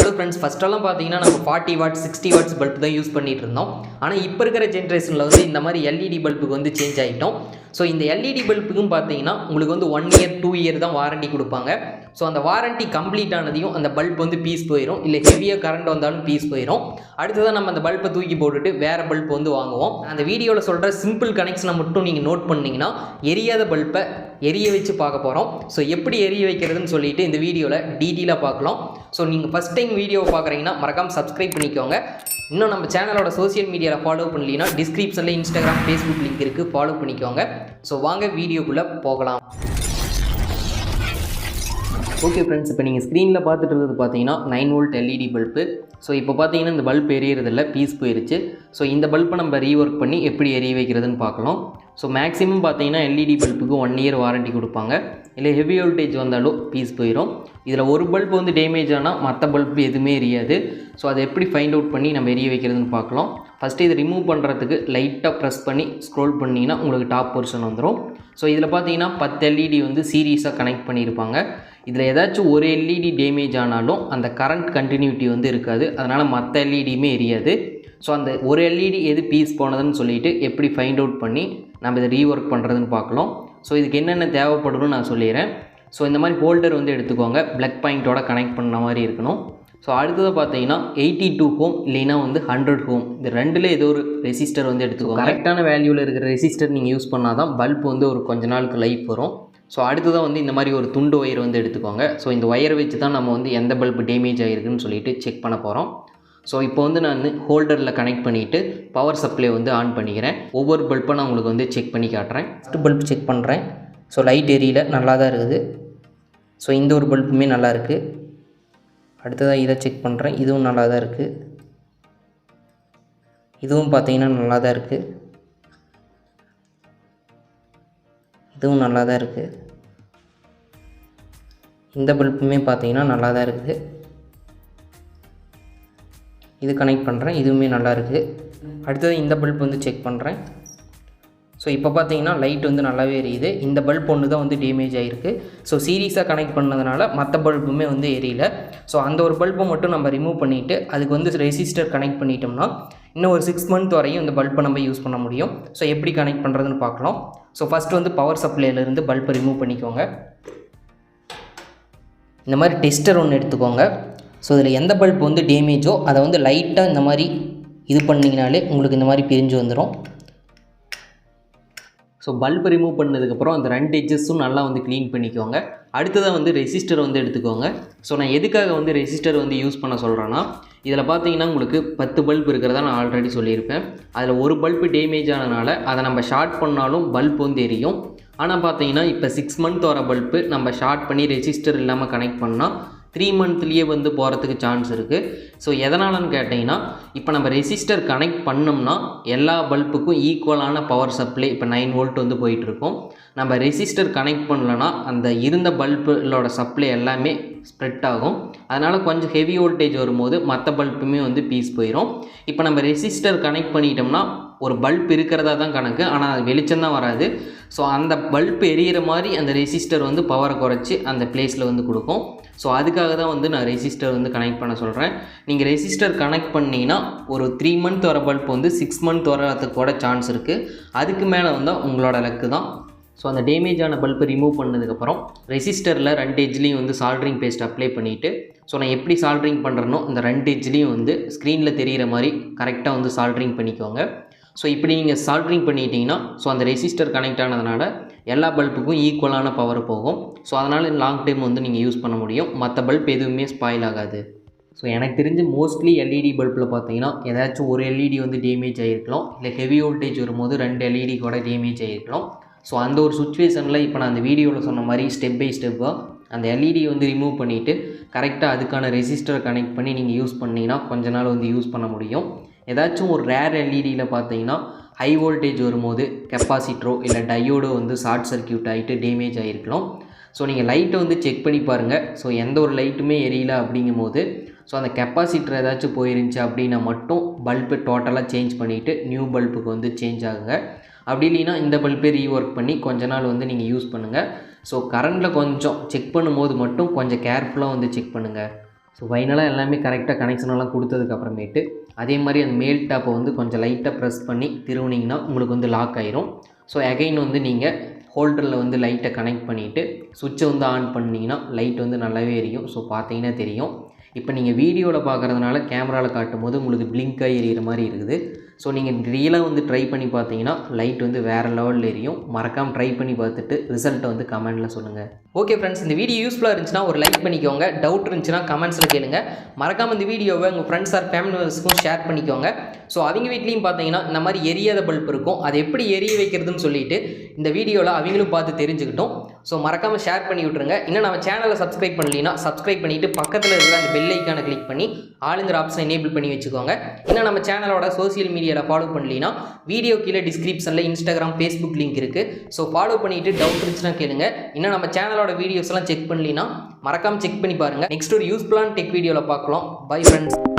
Hello friends, ஃபஸ்ட்டெல்லாம் பார்த்தீங்கன்னா நம்ம 40 வாட்ஸ் 60 வாட்ஸ் பல்ப் தான் யூஸ் பண்ணிட்டு இருந்தோம். ஆனால் இப்போ இருக்கிற ஜென்ரேஷனில் வந்து இந்த மாதிரி எல்இடி பல்புக்கு வந்து சேஞ்ச் ஆகிட்டோம். ஸோ இந்த எல்இடி பல்புக்கும் பார்த்தீங்கன்னா உங்களுக்கு வந்து 1 இயர் 2 இயர் தான் வாரண்டி கொடுப்பாங்க. ஸோ அந்த வாரண்டி கம்ப்ளீட் ஆனதையும் அந்த பல்ப் வந்து பீஸ் போயிடும், இல்லை ஹெவியாக கரண்ட் வந்தாலும் பீஸ் போயிடும். அடுத்ததான் நம்ம அந்த பல்பை தூக்கி போட்டுட்டு வேறு பல்ப் வந்து வாங்குவோம். அந்த வீடியோவில் சொல்கிற சிம்பிள் கனெக்ஷனை மட்டும் நீங்கள் நோட் பண்ணிங்கன்னா எரியாத பல்பை எரிய வச்சு பார்க்க போகிறோம். ஸோ எப்படி எரிய வைக்கிறதுன்னு சொல்லிட்டு இந்த வீடியோவில் டீட்டெயிலாக பார்க்கலாம். ஸோ நீங்கள் ஃபஸ்ட் டைம் வீடியோவை பார்க்குறீங்கன்னா மறக்காமல் சப்ஸ்கிரைப் பண்ணிக்கோங்க. இன்னும் நம்ம சேனலோட சோசியல் மீடியாவில் ஃபாலோ பண்ணலீங்கன்னா டிஸ்கிரிப்ஷனில் இன்ஸ்டாகிராம், ஃபேஸ்புக் லிங்க் இருக்குது, ஃபாலோ பண்ணிக்கோங்க. ஸோ வாங்க வீடியோக்குள்ளே போகலாம். ஓகே ஃப்ரெண்ட்ஸ், இப்போ நீங்கள் ஸ்க்ரீனில் பார்த்துட்டு இருக்கிறது பார்த்தீங்கன்னா 9 வோல்ட் எல்இடி பல்பு. ஸோ இப்போ பார்த்தீங்கன்னா இந்த பல்ப் எரியறதில்ல, பீஸ் போயிருச்சு. ஸோ இந்த பல்பை நம்ம ரீஒர்க் பண்ணி எப்படி எரிய வைக்கிறதுன்னு பார்க்கலாம். ஸோ மேக்ஸிமம் பார்த்தீங்கன்னா எல்இடி பல்புக்கு 1 இயர் வாரண்டி கொடுப்பாங்க. இல்லை ஹெவி வோல்டேஜ் வந்தாலும் பீஸ் போயிடும். இதில் ஒரு பல்ப் வந்து டேமேஜ் ஆனால் மற்ற பல்ப் எதுவுமே எரியாது. ஸோ அதை எப்படி ஃபைண்ட் அவுட் பண்ணி நம்ம எரிய வைக்கிறதுன்னு பார்க்கலாம். ஃபஸ்ட்டு இதை ரிமூவ் பண்ணுறதுக்கு லைட்டாக ப்ரெஸ் பண்ணி ஸ்க்ரோல் பண்ணிங்கன்னா உங்களுக்கு டாப் போர்ஷன் வந்துடும். ஸோ இதில் பார்த்தீங்கன்னா 10 எல்இடி வந்து சீரியஸாக கனெக்ட் பண்ணியிருப்பாங்க. இதில் ஏதாச்சும் ஒரு எல்இடி டேமேஜ் ஆனாலும் அந்த கரண்ட் கண்டினியூட்டி வந்து இருக்காது, அதனால் மற்ற எல்இடியுமே எரியாது. ஸோ அந்த ஒரு எல்இடி எது பீஸ் போனதுன்னு சொல்லிவிட்டு எப்படி ஃபைண்ட் அவுட் பண்ணி நம்ம இதை ரீஒர்க் பண்ணுறதுன்னு பார்க்கலாம். ஸோ இதுக்கு என்னென்ன தேவைப்படும்னு நான் சொல்லிடுறேன். ஸோ இந்த மாதிரி ஹோல்டர் வந்து எடுத்துக்கோங்க, ப்ளக் பாயிண்ட்டோட கனெக்ட் பண்ண மாதிரி இருக்கணும். ஸோ அடுத்தது பார்த்தீங்கன்னா 82 ஓம் இல்லைன்னா வந்து 100 ஓம், இது ரெண்டில் ஏதோ ஒரு ரெசிஸ்டர் வந்து எடுத்துக்கோங்க. கரெக்டான வேல்யூவில் இருக்கிற ரெசிஸ்டர் நீங்கள் யூஸ் பண்ணால் தான் பல்ப் வந்து ஒரு கொஞ்ச நாளுக்கு லைஃப் வரும். ஸோ அடுத்ததான் வந்து இந்த மாதிரி ஒரு துண்டு ஒயர் வந்து எடுத்துக்கோங்க. ஸோ இந்த ஒயரை வச்சு தான் நம்ம வந்து எந்த பல்ப் டேமேஜ் ஆகிருக்குன்னு சொல்லிட்டு செக் பண்ண போகிறோம். ஸோ இப்போ வந்து நான் ஹோல்டரில் கனெக்ட் பண்ணிவிட்டு பவர் சப்ளை வந்து ஆன் பண்ணிக்கிறேன். ஒவ்வொரு பல்ப்பை நான் உங்களுக்கு வந்து செக் பண்ணி காட்டுறேன். ஃபஸ்ட்டு பல்ப் செக் பண்ணுறேன். ஸோ லைட் எரியல, நல்லா தான் இருக்குது. ஸோ இந்த ஒரு பல்புமே நல்லா இருக்குது. அடுத்ததாக இதை செக் பண்ணுறேன், இதுவும் நல்லா தான் இருக்குது. இதுவும் பார்த்தீங்கன்னா நல்லா தான் இருக்குது. இதுவும் நல்லா தான் இருக்குது. இந்த பல்புமே பார்த்தீங்கன்னா நல்லா தான் இருக்குது. இது கனெக்ட் பண்ணுறேன், இதுவுமே நல்லா இருக்குது. அடுத்தது இந்த பல்ப் வந்து செக் பண்ணுறேன். ஸோ இப்போ பார்த்தீங்கன்னா லைட் வந்து நல்லாவே எரியுது. இந்த பல்ப் ஒன்று தான் வந்து டேமேஜ் ஆகிருக்கு. ஸோ சீரியஸாக கனெக்ட் பண்ணதுனால மற்ற பல்புமே வந்து எரியல. ஸோ அந்த ஒரு பல்பை மட்டும் நம்ம ரிமூவ் பண்ணிவிட்டு அதுக்கு வந்து ரெசிஸ்டர் கனெக்ட் பண்ணிட்டோம்னா இன்னும் ஒரு 6 மந்த் வரையும் இந்த பல்பை நம்ம யூஸ் பண்ண முடியும். ஸோ எப்படி கனெக்ட் பண்ணுறதுன்னு பார்க்கலாம். ஸோ ஃபஸ்ட்டு வந்து பவர் சப்ளைலேருந்து பல்பை ரிமூவ் பண்ணிக்கோங்க. இந்த மாதிரி டெஸ்டர் ஒன்று எடுத்துக்கோங்க. ஸோ இதில் எந்த பல்ப் வந்து டேமேஜோ அதை வந்து லைட்டாக இந்த மாதிரி இது பண்ணிங்கனாலே உங்களுக்கு இந்த மாதிரி பிரிஞ்சு வந்துடும். ஸோ பல்ப் ரிமூவ் பண்ணதுக்கப்புறம் அந்த 2 எட்ஜஸும் நல்லா வந்து க்ளீன் பண்ணிக்கோங்க. அடுத்ததாக வந்து ரெசிஸ்டர் வந்து எடுத்துக்கோங்க. ஸோ நான் எதுக்காக வந்து ரெசிஸ்டர் வந்து யூஸ் பண்ண சொல்கிறேன்னா, இதில் பார்த்தீங்கன்னா உங்களுக்கு 10 பல்ப் இருக்கிறதா நான் ஆல்ரெடி சொல்லியிருப்பேன். அதில் ஒரு பல்ப் டேமேஜ் ஆனதுனால அதை நம்ம ஷார்ட் பண்ணாலும் பல்ப் வந்து எரியும். ஆனால் பார்த்தீங்கன்னா இப்போ 6 மந்த் வர பல்ப்பு நம்ம ஷார்ட் பண்ணி ரெசிஸ்டர் இல்லாமல் கனெக்ட் பண்ணால் 3 மந்த்லேயே வந்து போகிறதுக்கு சான்ஸ் இருக்குது. ஸோ எதனாலன்னு கேட்டிங்கன்னா, இப்போ நம்ம ரெசிஸ்டர் கனெக்ட் பண்ணோம்னா எல்லா பல்புக்கும் ஈக்குவலான பவர் சப்ளை இப்போ 9 வோல்ட் வந்து போயிட்டுருக்கோம். நம்ம ரெசிஸ்டர் கனெக்ட் பண்ணலன்னா அந்த இருந்த பல்புகளோட சப்ளை எல்லாமே ஸ்ப்ரெட் ஆகும். அதனால் கொஞ்சம் ஹெவி வோல்டேஜ் வரும்போது மற்ற பல்புமே வந்து பீஸ் போயிடும். இப்போ நம்ம ரெசிஸ்டர் கனெக்ட் பண்ணிட்டோம்னா ஒரு பல்ப் இருக்கிறதா தான் கணக்கு, ஆனால் அது வெளிச்சம் தான் வராது. ஸோ அந்த பல்ப் எரியிற மாதிரி அந்த ரெசிஸ்டர் வந்து பவரை குறைச்சி அந்த பிளேஸில் வந்து கொடுக்கும். ஸோ அதுக்காக தான் வந்து நான் ரெசிஸ்டர் வந்து கனெக்ட் பண்ண சொல்கிறேன். நீங்கள் ரெசிஸ்டர் கனெக்ட் பண்ணிங்கன்னா ஒரு 3 மந்த் வர பல்ப் வந்து 6 மந்த் வரதுக்கு கூட சான்ஸ் இருக்குது. அதுக்கு மேலே வந்தால் உங்களோட லக்கு தான். ஸோ அந்த டேமேஜ் ஆன பல்பை ரிமூவ் பண்ணதுக்கப்புறம் ரெசிஸ்டரில் 2 எட்ஜ்லேயும் வந்து சால்ட்ரிங் பேஸ்ட் அப்ளை பண்ணிவிட்டு, ஸோ நான் எப்படி சால்ட்ரிங் பண்ணுறேனோ இந்த 2 எட்ஜ்லேயும் வந்து ஸ்க்ரீனில் தெரிகிற மாதிரி கரெக்டாக வந்து சால்ட்ரிங் பண்ணிக்கோங்க. ஸோ இப்படி நீங்கள் சால்ட்ரிங் பண்ணிட்டீங்கன்னா ஸோ அந்த ரெசிஸ்டர் கனெக்ட் ஆனதுனால எல்லா பல்புக்கும் ஈக்குவலான பவர் போகும். ஸோ அதனால் லாங் டைம் வந்து நீங்கள் யூஸ் பண்ண முடியும். மற்ற பல்ப் எதுவுமே ஸ்பாயில் ஆகாது. ஸோ எனக்கு தெரிஞ்சு மோஸ்ட்லி எல்இடி பல்பில் பார்த்தீங்கன்னா ஏதாச்சும் ஒரு எல்இடி வந்து டேமேஜ் ஆகிருக்கலாம், இல்லை ஹெவி வோல்டேஜ் வரும்போது 2 எல்இடி கூட டேமேஜ் ஆகிருக்கலாம். ஸோ அந்த ஒரு சுச்சுவேஷனில் இப்போ நான் அந்த வீடியோவில் சொன்ன மாதிரி ஸ்டெப் பை ஸ்டெப்பாக அந்த எல்இடி வந்து ரிமூவ் பண்ணிவிட்டு கரெக்டாக அதுக்கான ரெசிஸ்டரை கனெக்ட் பண்ணி நீங்கள் யூஸ் பண்ணிங்கன்னா கொஞ்ச நாள் வந்து யூஸ் பண்ண முடியும். ஏதாச்சும் ஒரு ரேர் எல்இடியில் பார்த்தீங்கன்னா ஹை வோல்டேஜ் வரும்போது கெப்பாசிட்டரோ இல்லை டயோடோ வந்து ஷார்ட் சர்க்யூட் ஆகிட்டு டேமேஜ் ஆகிருக்கலாம். ஸோ நீங்கள் லைட்டை வந்து செக் பண்ணி பாருங்கள். ஸோ எந்த ஒரு லைட்டுமே எரியல அப்படிங்கும் போது ஸோ அந்த கெப்பாசிட்டர் ஏதாச்சும் போயிருந்துச்சு அப்படின்னா மட்டும் பல்பு டோட்டலாக சேஞ்ச் பண்ணிவிட்டு நியூ பல்புக்கு வந்து சேஞ்ச் ஆகுங்க. அப்படி இல்லைன்னா இந்த பல்பே ரீஒர்க் பண்ணி கொஞ்ச நாள் வந்து நீங்கள் யூஸ் பண்ணுங்கள். ஸோ கரண்டில் கொஞ்சம் செக் பண்ணும்போது மட்டும் கொஞ்சம் கேர்ஃபுல்லாக வந்து செக் பண்ணுங்கள். ஸோ ஃபைனலாக எல்லாமே கரெக்டாக கனெக்ஷனெல்லாம் கொடுத்ததுக்கப்புறமேட்டு அதே மாதிரி அந்த மேல் டாப்பை வந்து கொஞ்சம் லைட்டாக ப்ரெஸ் பண்ணி திருவுனிங்கன்னா உங்களுக்கு வந்து லாக் ஆயிரும். ஸோ அகைன் வந்து நீங்கள் ஹோல்டரில் வந்து லைட்டை கனெக்ட் பண்ணிவிட்டு சுவிட்சை வந்து ஆன் பண்ணிங்கன்னா லைட் வந்து நல்லாவே எரியும். ஸோ பார்த்தீங்கன்னா தெரியும். இப்போ நீங்கள் வீடியோவில் பார்க்குறதுனால கேமராவில் காட்டும் போது உங்களுக்கு பிளிங்காக எரியிற மாதிரி இருக்குது. ஸோ நீங்கள் ரியலாக வந்து ட்ரை பண்ணி பார்த்தீங்கன்னா லைட் வந்து வேறு லெவலில் எரியும். மறக்காமல் ட்ரை பண்ணி பார்த்துட்டு ரிசல்ட்டை வந்து கமெண்ட்டில் சொல்லுங்கள். ஓகே ஃப்ரெண்ட்ஸ், இந்த வீடியோ யூஸ்ஃபுல்லாக இருந்துச்சுன்னா ஒரு லைக் பண்ணிக்கோங்க. டவுட் இருந்துச்சுன்னா கமெண்ட்ஸில் கேளுங்க. மறக்காமல் இந்த வீடியோவை உங்கள் ஃப்ரெண்ட்ஸ் ஆர் ஃபேமிலி மெம்பர்ஸ்க்கும் ஷேர் பண்ணிக்கோங்க. ஸோ அவங்க வீட்லேயும் பார்த்தீங்கன்னா இந்த மாதிரி எரியாத பல்ப் இருக்கும், அதை எப்படி எரிய வைக்கிறதுன்னு சொல்லிட்டு இந்த வீடியோவில் அவங்களும் பார்த்து தெரிஞ்சுக்கிட்டோம். ஸோ மறக்காமல் ஷேர் பண்ணி விட்ருங்க. இன்னும் நம்ம சேனலை சப்ஸ்கிரைப் பண்ணலைன்னா சப்ஸ்கிரைப் பண்ணிவிட்டு பக்கத்தில் இருக்கிற அந்த பெல் ஐக்கானை கிளிக் பண்ணி ஆளுங்கிற ஆப்ஷனை எனேபிள் பண்ணி வச்சுக்கோங்க. இன்னும் நம்ம சேனலோட சோசியல் மீடியாவில் ஃபாலோ பண்ணலைன்னா வீடியோ கீழே டிஸ்கிரிப்ஷனில் இன்ஸ்டாகிராம், ஃபேஸ்புக் லிங்க் இருக்குது. ஸோ ஃபாலோ பண்ணிவிட்டு டவுட் இருந்துச்சுன்னா கேளுங்க. இன்னும் நம்ம சேனலோட வீடியோஸ்லாம் செக் பண்ணலைன்னா மறக்காமல் செக் பண்ணி பாருங்கள். நெக்ஸ்ட் ஒரு யூஸ்ஃபுல்லான டெக் வீடியோவில் பார்க்கலாம். Bye friends.